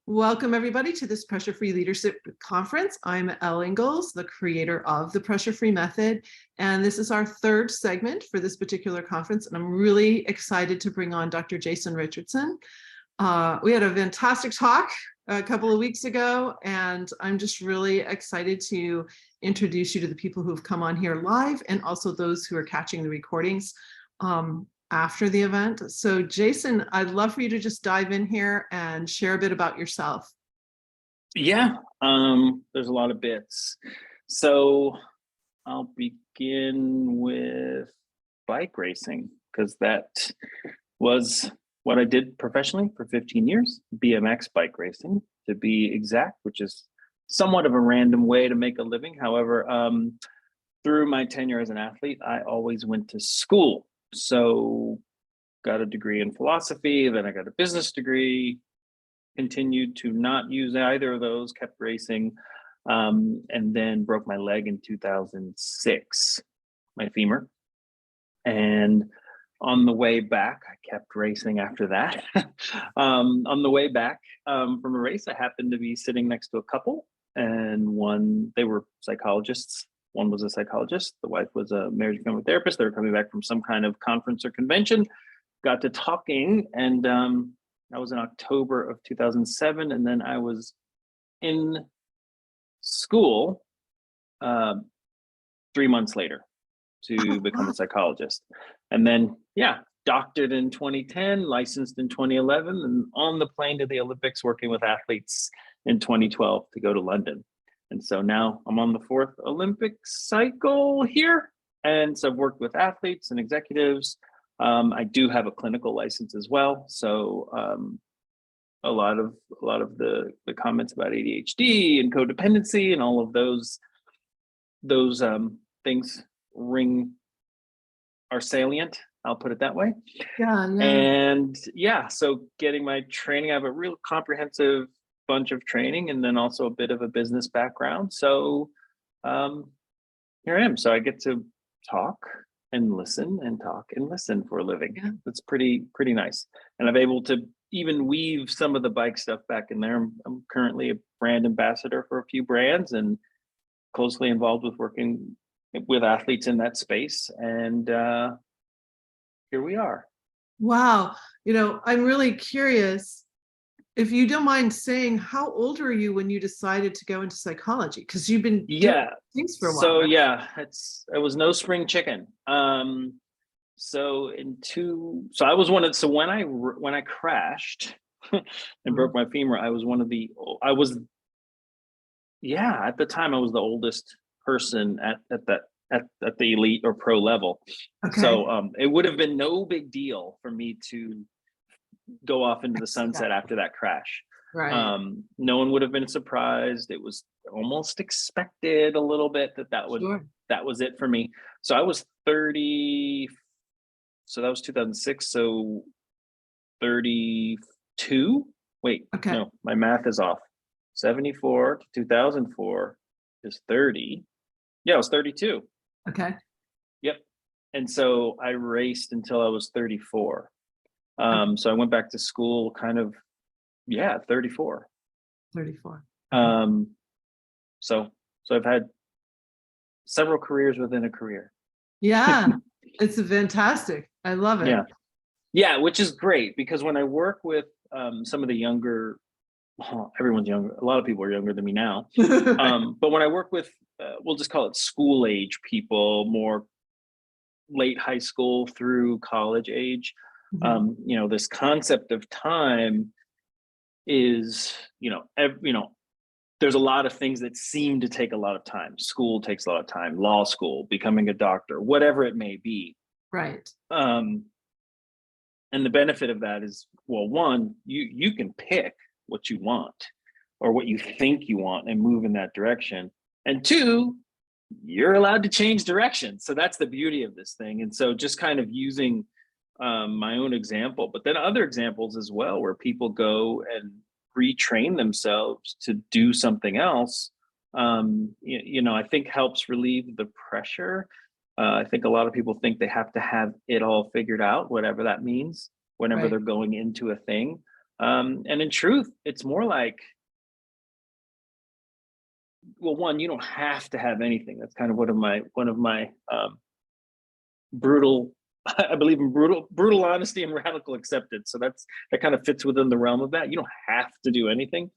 Welcome, everybody, to this Pressure Free Leadership Conference. I'm Elle Ingalls, the creator of the Pressure Free Method, and this is our third segment for this particular conference, and I'm really excited to bring on Dr. Jason Richardson. We had a fantastic talk a couple of weeks ago, and I'm just really excited to introduce you to the people who have come on here live and also those who are catching the recordings after the event. So Jason, I'd love for you to just dive in here and share a bit about yourself. Yeah, there's a lot of bits. So I'll begin with bike racing because that was what I did professionally for 15 years, BMX bike racing to be exact, which is somewhat of a random way to make a living. However, through my tenure as an athlete, I always went to school. So got a degree in philosophy, then I got a business degree, continued to not use either of those, kept racing, and then broke my leg in 2006, my femur. And on the way back, I kept racing after that. On the way back from a race, I happened to be sitting next to a couple, and they were psychologists. One was a psychologist. The wife was a marriage and family therapist. They were coming back from some kind of conference or convention, got to talking, and that was in October of 2007. And then I was in school 3 months later to become a psychologist. And then, doctored in 2010, licensed in 2011, and on the plane to the Olympics working with athletes in 2012 to go to London. And so now I'm on the 4th Olympic cycle here. And so I've worked with athletes and executives. I do have a clinical license as well. So a lot of the comments about ADHD and codependency and all of those things are salient. I'll put it that way. Yeah. And so getting my training, I have a real comprehensive bunch of training and then also a bit of a business background. So here I am. So I get to talk and listen and talk and listen for a living. Yeah. That's pretty nice. And I'm able to even weave some of the bike stuff back in there. I'm currently a brand ambassador for a few brands and closely involved with working with athletes in that space. And here we are. Wow. I'm really curious. If you don't mind saying, how old were you when you decided to go into psychology? Because you've been doing things for a while. So right? it was no spring chicken. So I was when I crashed and broke my femur, at the time I was the oldest person at the elite or pro level. Okay. So it would have been no big deal for me to go off into the sunset after that crash. Right. No one would have been surprised. It was almost expected a little bit that was it for me. So I was 30. So that was 2006. So 32. Wait, okay. No, my math is off. 74 to 2004 is 30. Yeah, I was 32. Okay. Yep. And so I raced until I was 34. So I went back to school 34. 34. So I've had several careers within a career. Yeah, it's fantastic. I love it. Yeah, which is great because when I work with some of the younger, everyone's younger, a lot of people are younger than me now. But when I work with, we'll just call it school age people, more late high school through college age. Mm-hmm. This concept of time is, there's a lot of things that seem to take a lot of time. School takes a lot of time, law school, becoming a doctor, whatever it may be. Right. And the benefit of that is, well, one, you can pick what you want or what you think you want and move in that direction. And two, you're allowed to change direction. So that's the beauty of this thing. And so just kind of using my own example, but then other examples as well, where people go and retrain themselves to do something else, I think helps relieve the pressure. I think a lot of people think they have to have it all figured out, whatever that means, whenever they're going into a thing. And in truth, it's more like, well, one, you don't have to have anything. That's kind of one of my brutal. I believe in brutal honesty and radical acceptance. So that kind of fits within the realm of that. You don't have to do anything,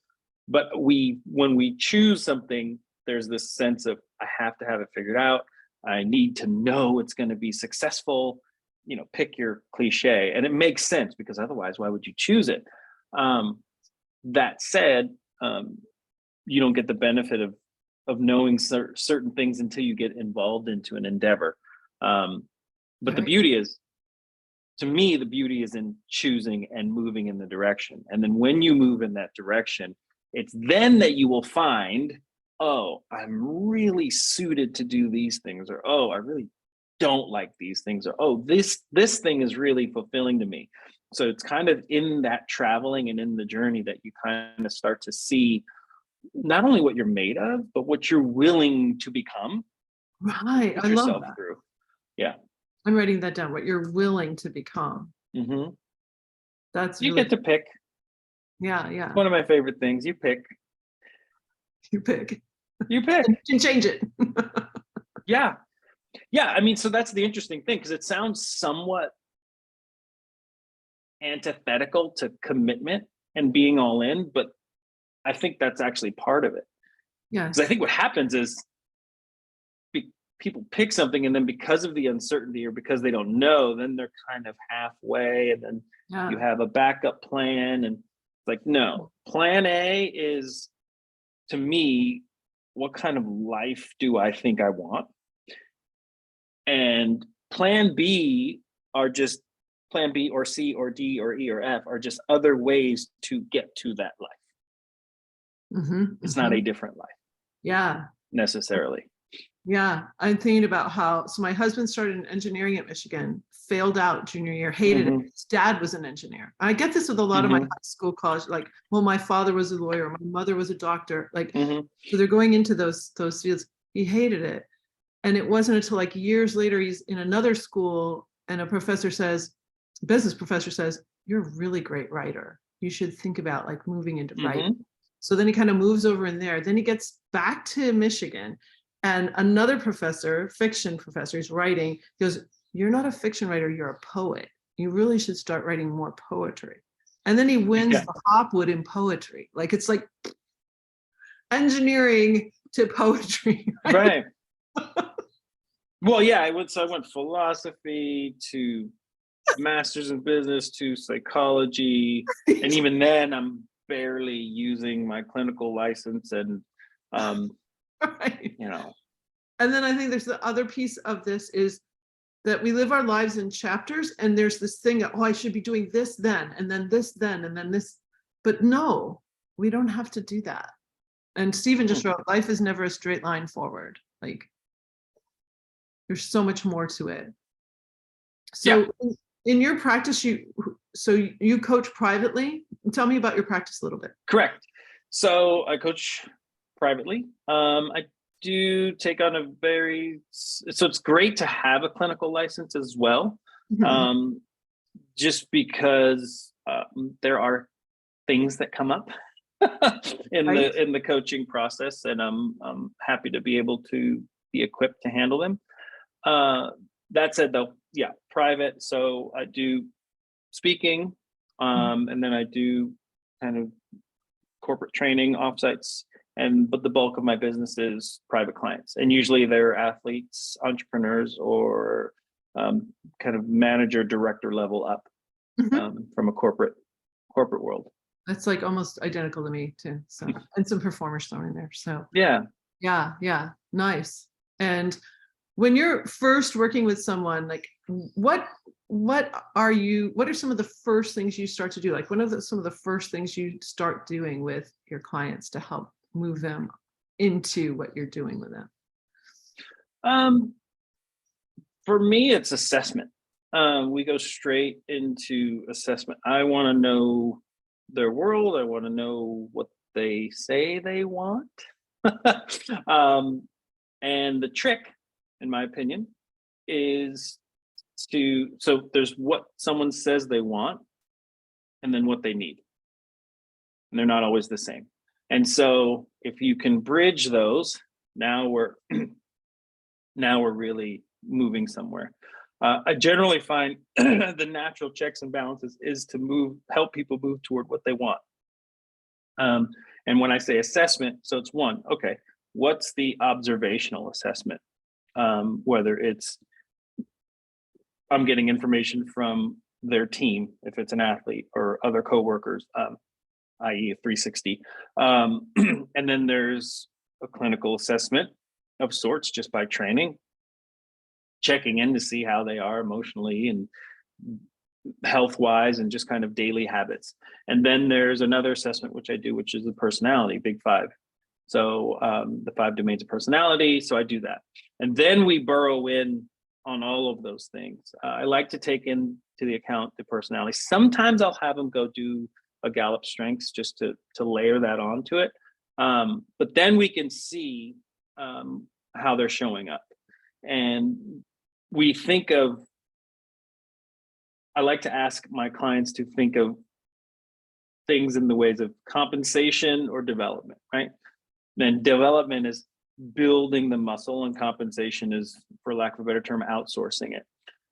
but when we choose something, there's this sense of, I have to have it figured out. I need to know it's going to be successful. Pick your cliche, and it makes sense, because otherwise, why would you choose it? That said, you don't get the benefit of knowing certain things until you get involved into an endeavor. But the Right. beauty is, to me, the beauty is in choosing and moving in the direction. And then when you move in that direction, it's then that you will find, oh, I'm really suited to do these things, or oh, I really don't like these things, or oh, this thing is really fulfilling to me. So it's kind of in that traveling and in the journey that you kind of start to see not only what you're made of, but what you're willing to become, Right. I put love yourself that. through. Yeah. I'm writing that down, what you're willing to become. Hmm. That's You really, get to pick. yeah, yeah. One of my favorite things. You pick. You pick. You pick. You can change it. Yeah. Yeah. I mean, so that's the interesting thing, because it sounds somewhat antithetical to commitment and being all in, but I think that's actually part of it. Because I Yes. think what happens is, people pick something, and then because of the uncertainty, or because they don't know, then they're kind of halfway, and then you Yeah. have a backup plan. And it's like, no, plan A is, to me, what kind of life do I think I want? And plan B are just, plan B or C or D or E or F are just other ways to get to that life. Hmm. It's not a different life Yeah. necessarily. Yeah. I'm thinking about how, so my husband started in engineering at Michigan, failed out junior year, hated it. Hmm. His dad was an engineer. I get this with a lot of my Hmm. high school, college, like, well, my father was a lawyer, my mother was a doctor. Like, Hmm. so they're going into those fields. He hated it. And it wasn't until like years later, he's in another school and a business professor says, you're a really great writer. You should think about like moving into writing. Hmm. So then he kind of moves over in there. Then he gets back to Michigan, and another professor, fiction professor, is writing, goes, you're not a fiction writer, you're a poet. You really should start writing more poetry. And then he wins Yeah. the Hopwood in poetry. Like, it's like engineering to poetry. Right? Right. Well, yeah, I went philosophy to master's in business to psychology, and even then, I'm barely using my clinical license, and um, Right. you know, And then I think there's the other piece of this is that we live our lives in chapters, and there's this thing that, oh, I should be doing this then, and then this then, and then this. But no, we don't have to do that. And Stephen just mm, wrote, life is never a straight line forward. Like, there's so much more to it. yeah, So in your practice, you coach privately. Tell me about your practice a little bit. correct. So I coach privately. I do take on so it's great to have a clinical license as well, Mhm. um, just because there are things that come up in Right? the coaching process, and I'm happy to be able to be equipped to handle them. Uh, that said, though, yeah, private. So I do speaking, and then I do kind of corporate training offsites, but the bulk of my business is private clients, and usually they're athletes, entrepreneurs, or kind of manager, director level up, Mhm. from a corporate world. That's like almost identical to me too. So, and some performers thrown in there. So Yeah. yeah, yeah, nice. And when you're first working with someone, like what are some of the first things you start to do? Like, some of the first things you start doing with your clients to help move them into what you're doing with them? Um, for me, it's assessment. We go straight into assessment. I want to know their world. I want to know what they say they want. um, and the trick, in my opinion, is so there's what someone says they want, and then what they need. and they're not always the same. And so if you can bridge those, now we're really moving somewhere. I generally find the natural checks and balances is to help people move toward what they want. And when I say assessment, so it's one, okay, what's the observational assessment? Whether it's I'm getting information from their team, if it's an athlete, or other coworkers, i.e. a 360. And then there's a clinical assessment of sorts, just by training, checking in to see how they are emotionally and health-wise and just kind of daily habits. And then there's another assessment, which I do, which is the personality, big five. So the 5 domains of personality. So I do that. And then we burrow in on all of those things. I like to take into the account the personality. Sometimes I'll have them go do a Gallup strengths just to layer that onto it. But then we can see how they're showing up. And we think of, I like to ask my clients to think of things in the ways of compensation or development, right? Then development is building the muscle, and compensation is, for lack of a better term, outsourcing it.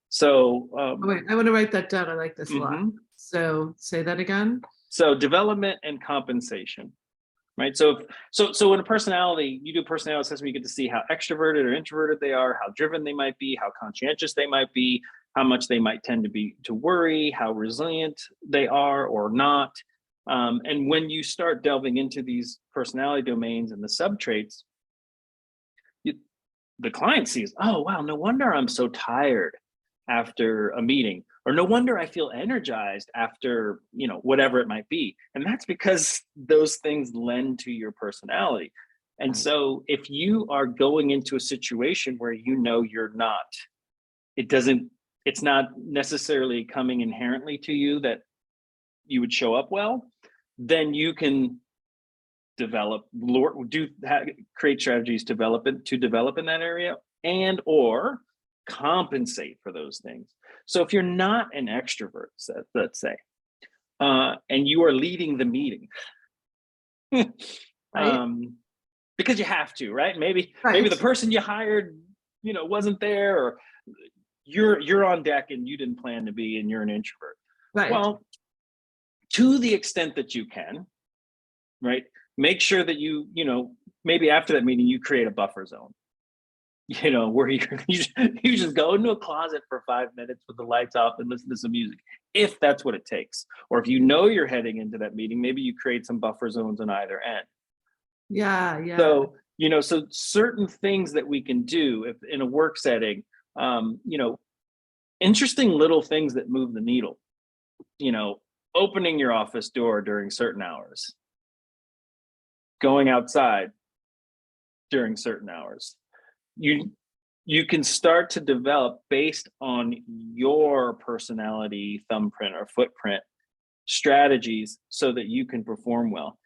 So wait, I want to write that down. I like this a lot. So say that again. So development and compensation, right? So in a personality, you do personality assessment, you get to see how extroverted or introverted they are, how driven they might be, how conscientious they might be, how much they might tend to worry, how resilient they are or not. And when you start delving into these personality domains and the subtraits, the client sees, oh, wow, no wonder I'm so tired after a meeting, or no wonder I feel energized after, whatever it might be. And that's because those things lend to your personality. And so if you are going into a situation where you're not, it's not necessarily coming inherently to you that you would show up well, then you can create strategies to develop in that area, and or compensate for those things. So if you're not an extrovert, let's say, and you are leading the meeting, right? Because you have to, right? Maybe the person you hired, wasn't there, or you're on deck and you didn't plan to be, and you're an introvert. Right. Well, to the extent that you can, right? Make sure that maybe after that meeting, you create a buffer zone, where you just go into a closet for 5 minutes with the lights off and listen to some music, if that's what it takes. Or if you're heading into that meeting, maybe you create some buffer zones on either end. Yeah. So, so certain things that we can do if in a work setting, interesting little things that move the needle, opening your office door during certain hours, going outside during certain hours. You can start to develop, based on your personality thumbprint or footprint, strategies so that you can perform well.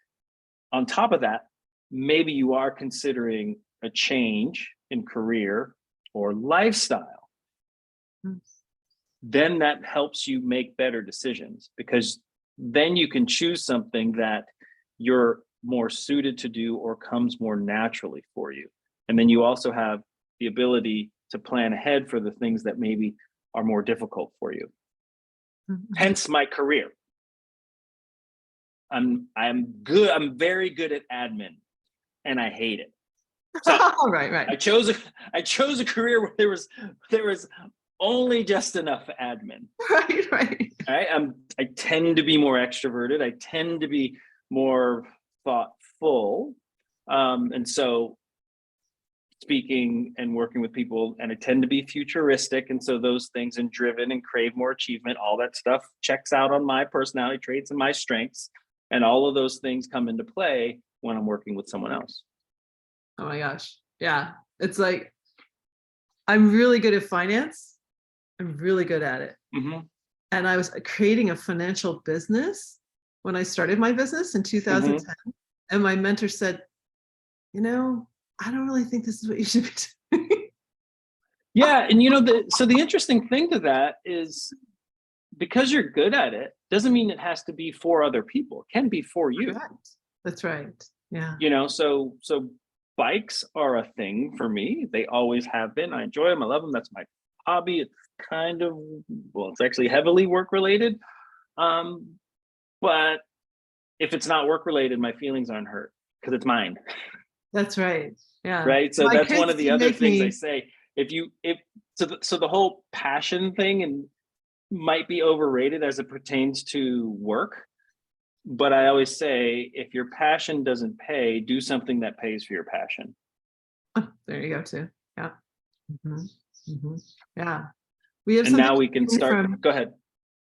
On top of that, maybe you are considering a change in career or lifestyle. Then that helps you make better decisions, because then you can choose something that you're more suited to do or comes more naturally for you. And then you also have the ability to plan ahead for the things that maybe are more difficult for you. Hence my career. I'm very good at admin, and I hate it. So right. I chose a career where there was only just enough admin. Right. I tend to be more extroverted. I tend to be more thoughtful. And so speaking and working with people, and I tend to be futuristic. And so those things, and driven and crave more achievement, all that stuff checks out on my personality traits and my strengths. And all of those things come into play when I'm working with someone else. Oh my gosh. Yeah. It's like, I'm really good at finance. I'm really good at it. And I was creating a financial business when I started my business in 2010. And my mentor said, I don't really think this is what you should be doing. Yeah. And so the interesting thing to that is because you're good at it doesn't mean it has to be for other people. It can be for you. Correct. That's right. Yeah. So bikes are a thing for me. They always have been. I enjoy them. I love them. That's my hobby. It's kind of, well, it's actually heavily work related. But if it's not work related, my feelings aren't hurt because it's mine. That's right. Yeah. Right. So My that's one kids of the do other make things I me, say. So the whole passion thing and might be overrated as it pertains to work. But I always say, if your passion doesn't pay, do something that pays for your passion. there you go too. Yeah. Mhm. Mhm. Yeah. We have And something now we can coming start. from, Go ahead.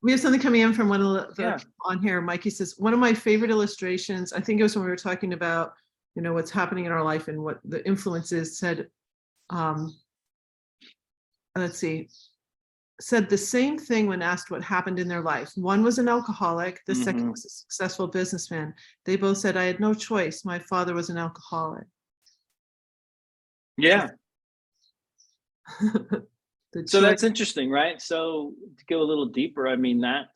we have something coming in from one of the Yeah. people on here. Mikey says, one of my favorite illustrations, I think it was when we were talking about, what's happening in our life and what the influence is, said, let's see, said the same thing when asked what happened in their life. One was an alcoholic, the second Mhm. was a successful businessman. They both said, I had no choice. My father was an alcoholic. Yeah. The So choice. that's interesting, right? So to go a little deeper, I mean, that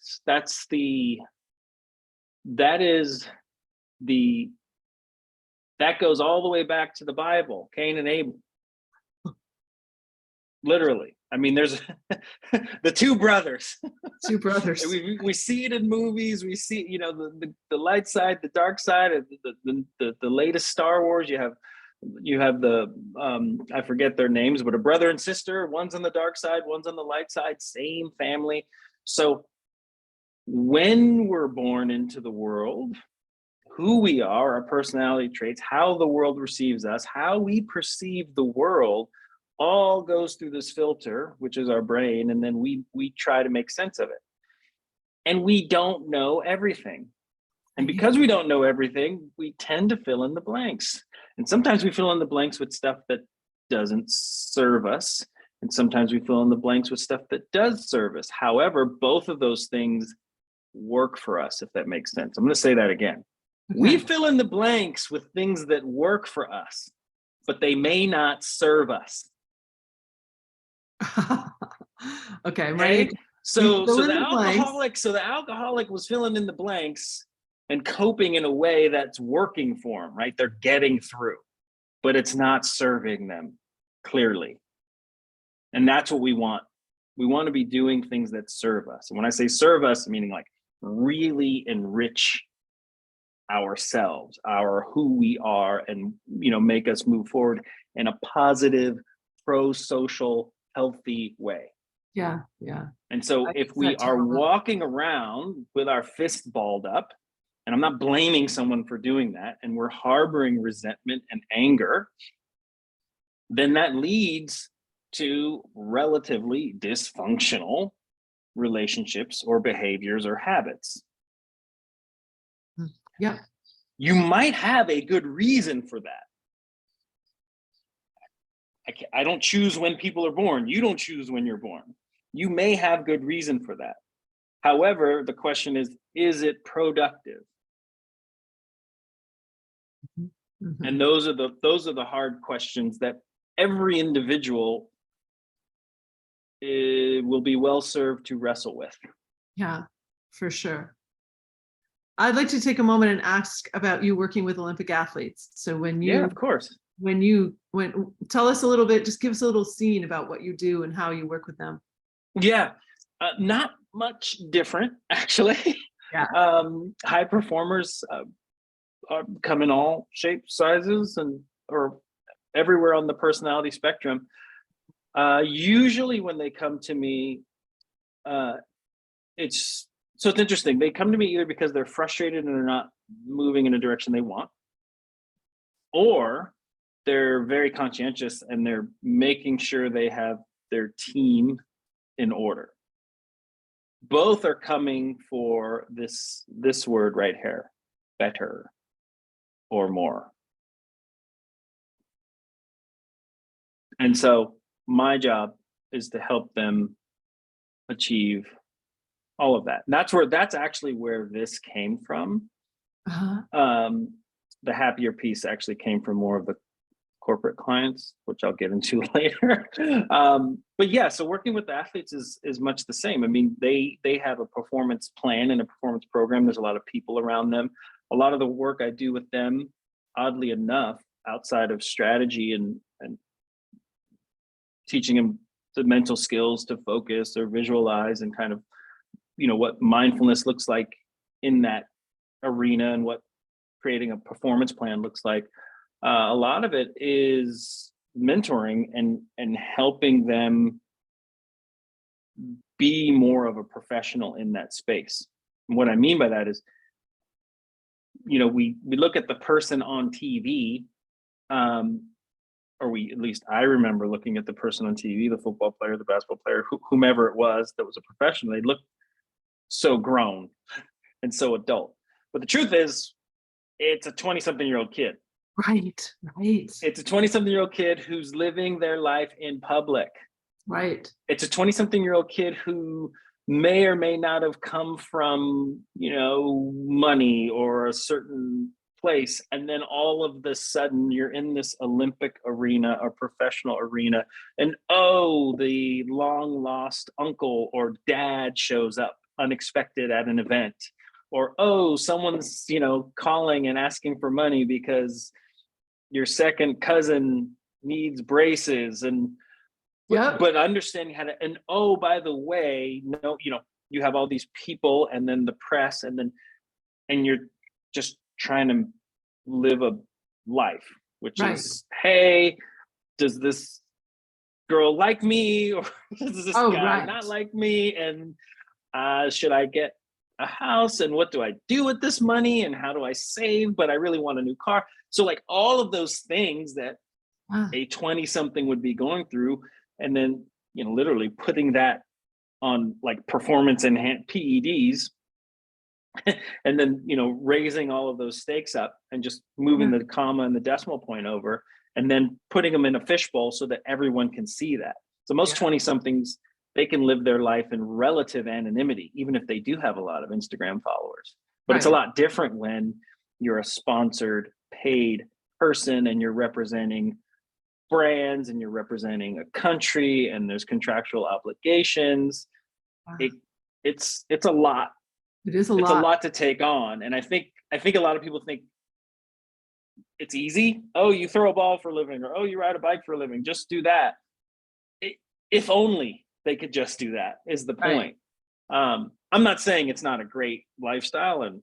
is the that goes all the way back to the Bible, Cain and Abel. Literally. I mean, there's the two brothers. Two brothers. We see it in movies. We see, the light side, the dark side, the latest Star Wars. You have the I forget their names, but a brother and sister. One's on the dark side, one's on the light side. Same family. So when we're born into the world, who we are, our personality traits, how the world receives us, how we perceive the world, all goes through this filter, which is our brain, and then we try to make sense of it. And we don't know everything. And because we don't know everything, we tend to fill in the blanks. And sometimes we fill in the blanks with stuff that doesn't serve us. And sometimes we fill in the blanks with stuff that does serve us. However, both of those things work for us, if that makes sense. I'm going to say that again. Okay. We fill in the blanks with things that work for us, but they may not serve us. Okay, I'm right? So the alcoholic was filling in the blanks and coping in a way that's working for them, right? They're getting through, but it's not serving them clearly. And that's what we want. We want to be doing things that serve us. And when I say serve us, meaning like really enrich ourselves, who we are, and make us move forward in a positive, pro-social, healthy way. Yeah, yeah. And so if we are walking around with our fist balled up, and I'm not blaming someone for doing that, and we're harboring resentment and anger, then that leads to relatively dysfunctional relationships or behaviors or habits. Yeah. You might have a good reason for that. I don't choose when people are born. You don't choose when you're born. You may have good reason for that. However, the question is it productive? Mm-hmm. And those are the hard questions that every individual will be well served to wrestle with. Yeah, for sure. I'd like to take a moment and ask about you working with Olympic athletes. So yeah, of course. Tell us a little bit, just give us a little scene about what you do and how you work with them. Yeah, not much different, actually. Yeah. High performers come in all shapes, sizes, or everywhere on the personality spectrum. Usually when they come to me, it's interesting. They come to me either because they're frustrated and they're not moving in a direction they want, or they're very conscientious and they're making sure they have their team in order. Both are coming for this word right here, better or more. And so my job is to help them achieve all of that. And that's actually where this came from. Uh-huh. The happier piece actually came from more of the corporate clients, which I'll get into later. But yeah, so working with the athletes is much the same. I mean, they have a performance plan and a performance program. There's a lot of people around them. A lot of the work I do with them, oddly enough, outside of strategy and teaching them the mental skills to focus or visualize and kind of, what mindfulness looks like in that arena and what creating a performance plan looks like. A lot of it is mentoring and helping them be more of a professional in that space. And what I mean by that is, we look at the person on TV, or at least I remember looking at the person on TV, the football player, the basketball player, whomever it was that was a professional. They looked so grown and so adult. But the truth is, it's a 20-something-year-old kid. Right. It's a 20-something-year-old kid who's living their life in public. Right. It's a 20-something-year-old kid who may or may not have come from, money or a certain place. And then all of the sudden you're in this Olympic arena or professional arena. And the long lost uncle or dad shows up unexpected at an event. Or, someone's, calling and asking for money because your second cousin needs braces. And but understanding how to, and by the way, you have all these people and then the press and you're just trying to live a life, which is, hey, does this girl like me, or does this guy not like me? And should I get a house, and what do I do with this money, and how do I save, but I really want a new car? So like all of those things that a 20-something would be going through, and then literally putting that on like performance enhanced PEDs, and then raising all of those stakes up and just moving the comma and the decimal point over, and then putting them in a fishbowl so that everyone can see that. So most 20-somethings, they can live their life in relative anonymity, even if they do have a lot of Instagram followers. But it's a lot different when you're a sponsored, paid person and you're representing brands and you're representing a country and there's contractual obligations. It's a lot. It is a lot. It's a lot. lot to take on. And I think a lot of people think it's easy. Oh, you throw a ball for a living, or you ride a bike for a living. Just do that. If only they could just do that, is the point. I'm not saying it's not a great lifestyle, and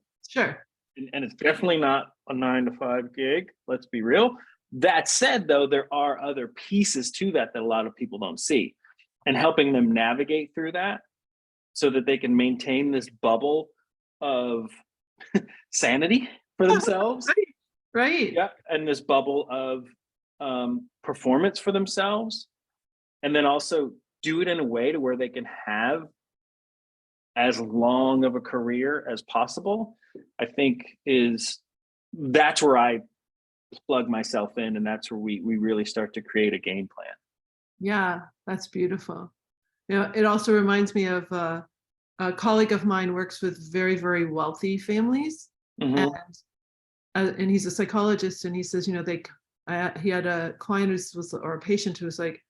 it's definitely not a 9-to-5 gig. Let's be real. That said, though, there are other pieces to that a lot of people don't see, and helping them navigate through that so that they can maintain this bubble of sanity for themselves. Right. Yeah. And this bubble of performance for themselves. And then also do it in a way to where they can have as long of a career as possible, I think that's where I plug myself in. And that's where we really start to create a game plan. Yeah, that's beautiful. It also reminds me of a colleague of mine works with very, very wealthy families. And he's a psychologist, and he says, he had a client or a patient who was like,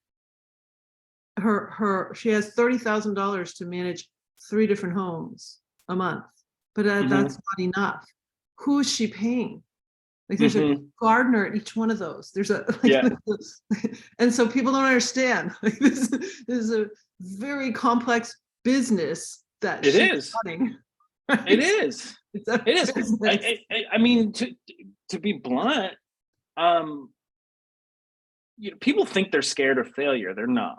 she has $30,000 to manage 3 different homes a month, but that's not enough. Who's she paying? Like there's a gardener at each one of those. There's and so people don't understand. Like this is a very complex business that she's running. Right? It is. It is. I mean, to be blunt, people think they're scared of failure. They're not.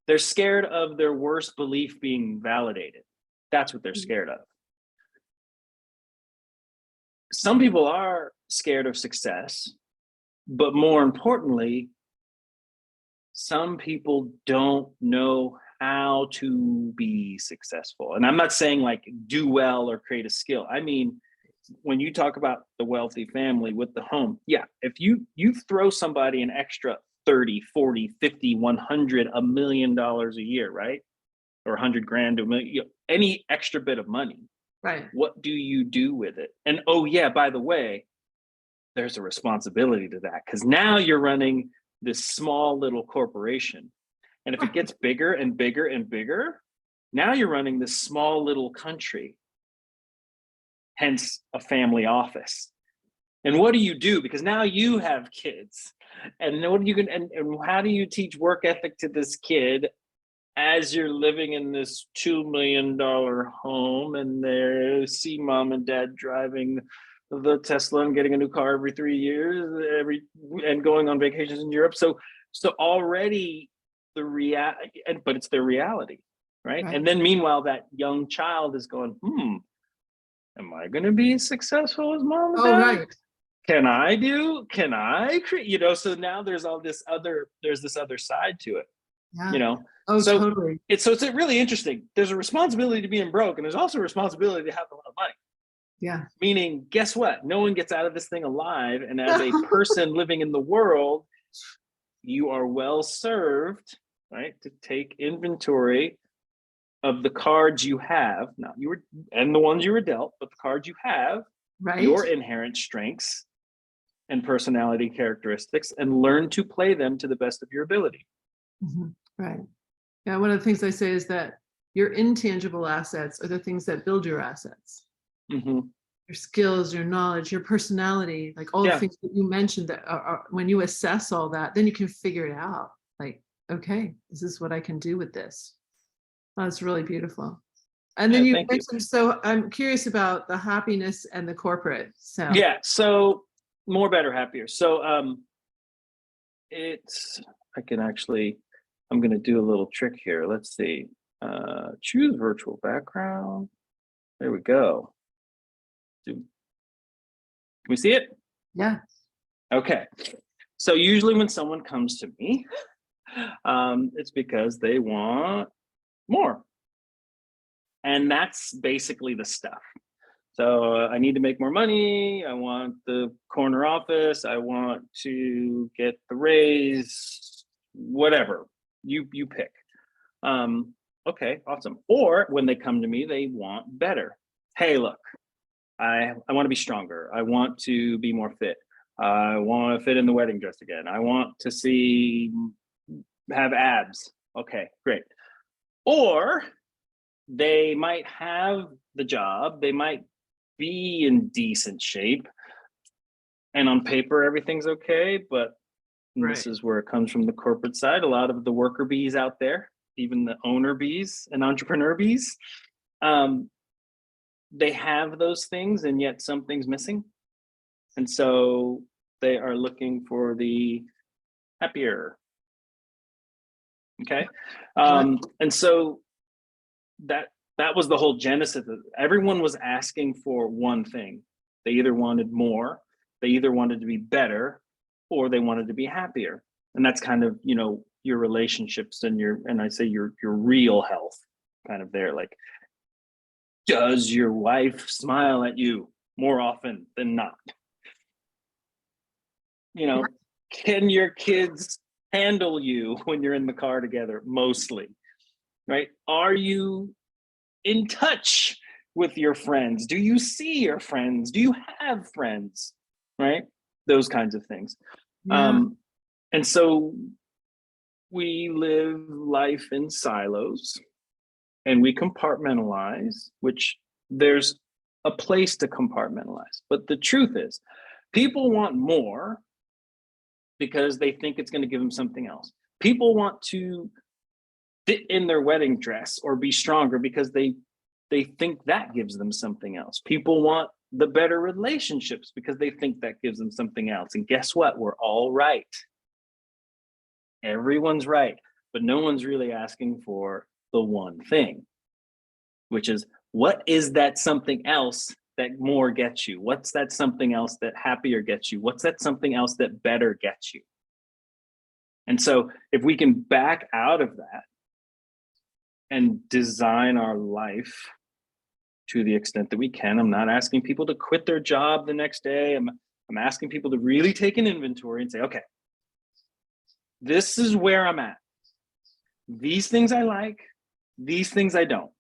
They're scared of their worst belief being validated. That's what they're scared of. Some people are scared of success, but more importantly, some people don't know how to be successful. And I'm not saying like do well or create a skill. I mean, when you talk about the wealthy family with the home, if you throw somebody an extra 30, 40, 50, 100, $1 million a year, right? Or 100 grand to $1 million, any extra bit of money. Right. What do you do with it? And by the way, there's a responsibility to that, because now you're running this small little corporation. And if it gets bigger and bigger and bigger, now you're running this small little country, hence a family office. And what do you do? Because now you have kids. And what are you going and how do you teach work ethic to this kid as you're living in this $2 million home and they see mom and dad driving the Tesla and getting a new car every 3 years, and going on vacations in Europe. So already but it's their reality, right? And then meanwhile, that young child is going, am I going to be as successful as mom and dad? Right. Can I create, so now there's this other side to it, Yeah. So totally. It's really interesting. There's a responsibility to being broke, and there's also a responsibility to have a lot of money. Yeah. Meaning, guess what? No one gets out of this thing alive. And as a person living in the world, you are well served, right, to take inventory of the cards you have. Now and the ones you were dealt, but the cards you have, right, your inherent strengths and personality characteristics, and learn to play them to the best of your ability. Right. Yeah. One of the things I say is that your intangible assets are the things that build your assets. Your skills, your knowledge, your personality, like all the things that you mentioned that are when you assess all that, then you can figure it out. Like, okay, this is what I can do with this. That's really beautiful. And then you mentioned, so I'm curious about the happiness and the corporate. So more, better, happier. So I'm going to do a little trick here. Let's see. Choose virtual background. There we go. Can we see it? Yeah. Okay. So usually when someone comes to me, it's because they want more. And that's basically the stuff. So I need to make more money. I want the corner office. I want to get the raise, whatever you pick. Okay, awesome. Or when they come to me, they want better. Hey, look, I want to be stronger. I want to be more fit. I want to fit in the wedding dress again. I want to have abs. Okay, great. Or they might have the job. They might be in decent shape. And on paper, everything's okay. But this is where it comes from the corporate side. A lot of the worker bees out there, even the owner bees and entrepreneur bees, they have those things, and yet something's missing. And so they are looking for the happier. Okay. And so that was the whole genesis. Everyone was asking for one thing. They either wanted more, they either wanted to be better, or they wanted to be happier. And that's kind of, your relationships and your real health kind of there. Like, does your wife smile at you more often than not? Can your kids handle you when you're in the car together? Mostly, right? Are you in touch with your friends? Do you see your friends? Do you have friends? Right? Those kinds of things. And so we live life in silos and we compartmentalize, which there's a place to compartmentalize. But the truth is, people want more because they think it's going to give them something else. People want to fit in their wedding dress or be stronger because they think that gives them something else. People want the better relationships because they think that gives them something else. And guess what? We're all right. Everyone's right, but no one's really asking for the one thing, which is, what is that something else that more gets you? What's that something else that happier gets you? What's that something else that better gets you? And so if we can back out of that and design our life to the extent that we can, I'm not asking people to quit their job the next day. I'm asking people to really take an inventory and say, okay, this is where I'm at. These things I like, these things I don't.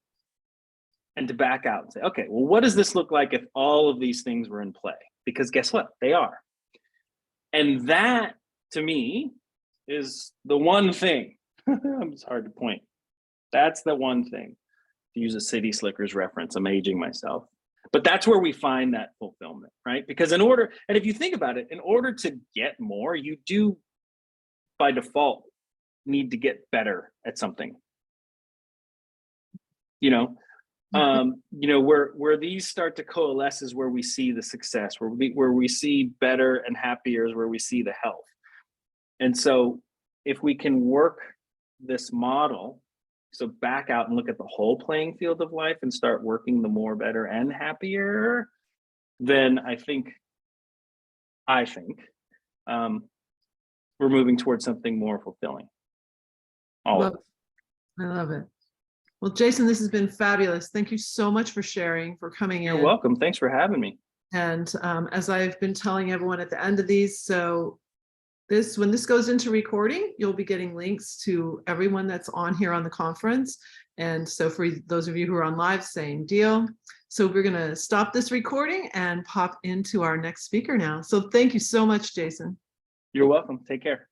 And to back out and say, okay, well, what does this look like if all of these things were in play? Because guess what? They are. And that, to me, is the one thing. It's hard to point. That's the one thing. To use a City Slickers reference, I'm aging myself. But that's where we find that fulfillment, right? Because and if you think about it, in order to get more, you do by default need to get better at something. Where these start to coalesce is where we see the success, where we see better and happier is where we see the health. And so if we can work this model, so back out and look at the whole playing field of life and start working the more, better, and happier, then I think we're moving towards something more fulfilling. I love it. Well, Jason, this has been fabulous. Thank you so much for sharing, for coming in. You're welcome. Thanks for having me. And as I've been telling everyone at the end of these, so when this goes into recording, you'll be getting links to everyone that's on here on the conference. And so for those of you who are on live, same deal. So we're going to stop this recording and pop into our next speaker now. So thank you so much, Jason. You're welcome. Take care.